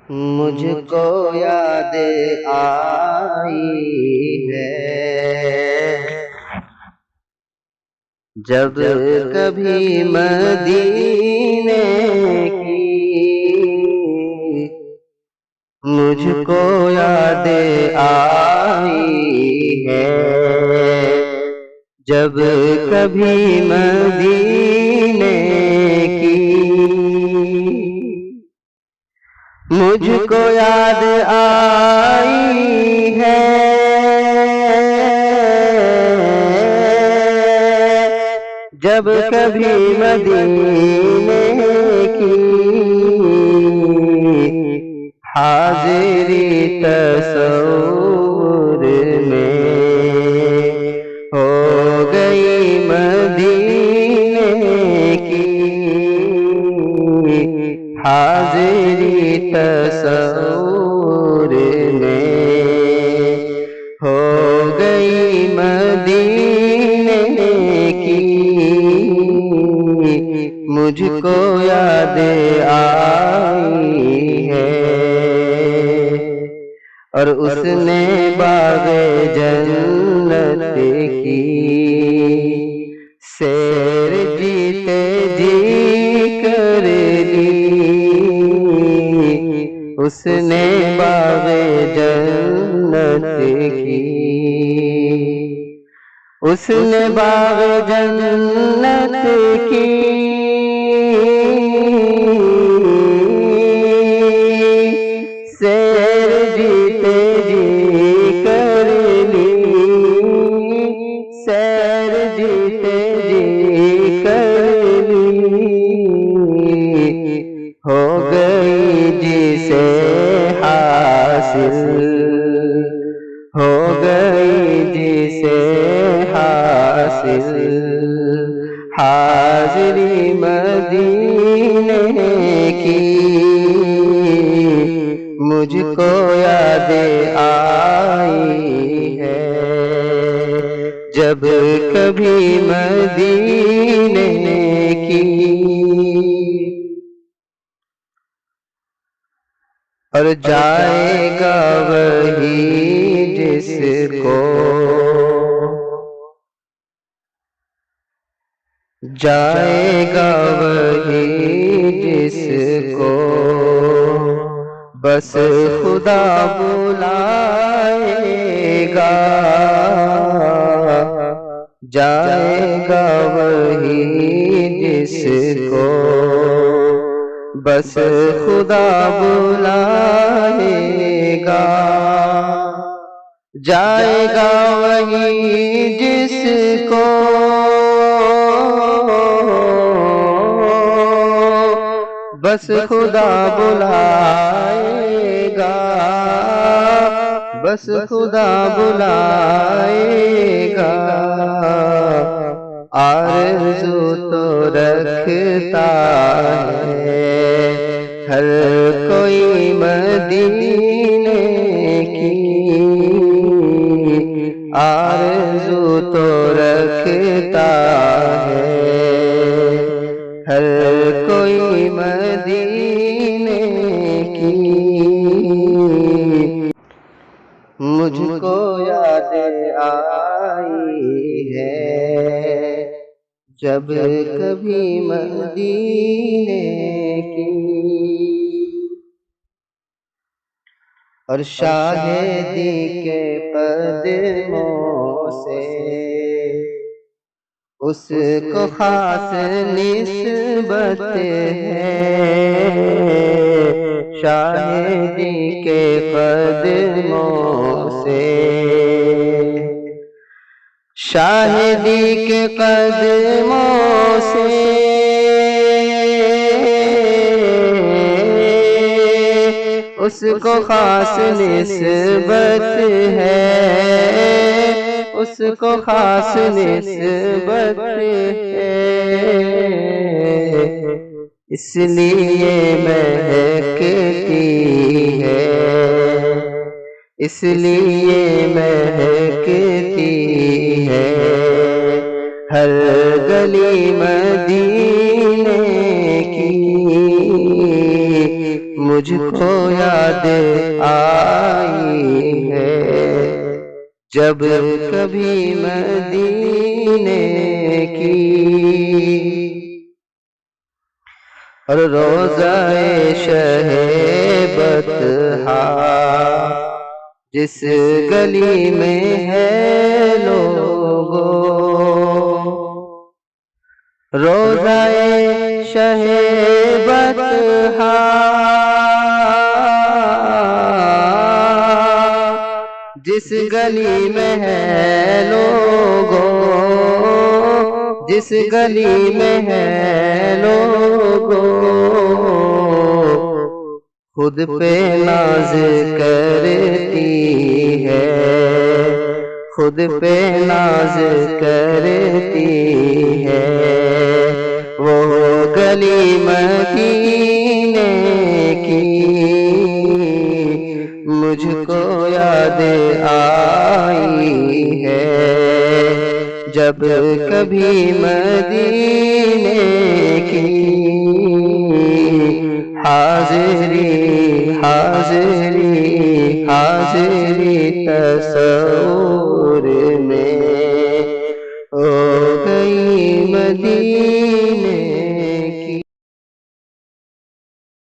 मुझको याद आई है जब कभी मदीने की। मुझको याद आई है जब कभी मदीने की। मुझको याद आई है जब कभी मदीने की। हाज़िरी तस्वुर में हो गई मदीने की। हाज़िरी तस्वुर में हो गई मदीने की। मुझको याद आई है और उसने बाग़े जन्नत की सैर जीते जी कर ली। उसने बाग़े जन्नत की, उसने बाग़े जन्नत की सैर जीते जी कर ली। सैर जीते जी कर ली। हो गई जिसे हासिल, हो गई जिसे हासिल। हाज़िरी मदीने की मुझको याद आई है जब कभी मदीने की। और जाएगा वही जिसको, जाएगा वही जिसको बस खुदा बुलाएगा। जाएगा वही जिसको बस खुदा बुलाएगा। जाएगा वही जिसको बस खुदा बुलाएगा। बस खुदा बुलाएगा। आरज़ू तो रखता है हर कोई मदीने की। आरज़ू तो रखता है हर कोई मदीने की। मुझको याद आई है जब कभी मदीने की। और शाहिदी के कदमों से उसको खास निस्बत है। शाहिदी के कदमों से, शाहिदी के कदमों से उसको खास निस्बत है। उसको खास निस्बत है। इसलिए महकती है, इसलिए महकती है हर गली मदीने की। मुझ मुझको याद आई है जब कभी मदीने की, और रोज़ाए शहे बतहा जिस गली में है लोगो, रोज़ाए शहे बतहा जिस गली में है लोगो, जिस गली में है लोगो, खुद पे नाज करती है, खुद पे नाज करती है। वो गली मदीने की मुझको याद आई है जब कभी मदीने की हाज़िरी हाज़िरी हाज़िरी तस्वुर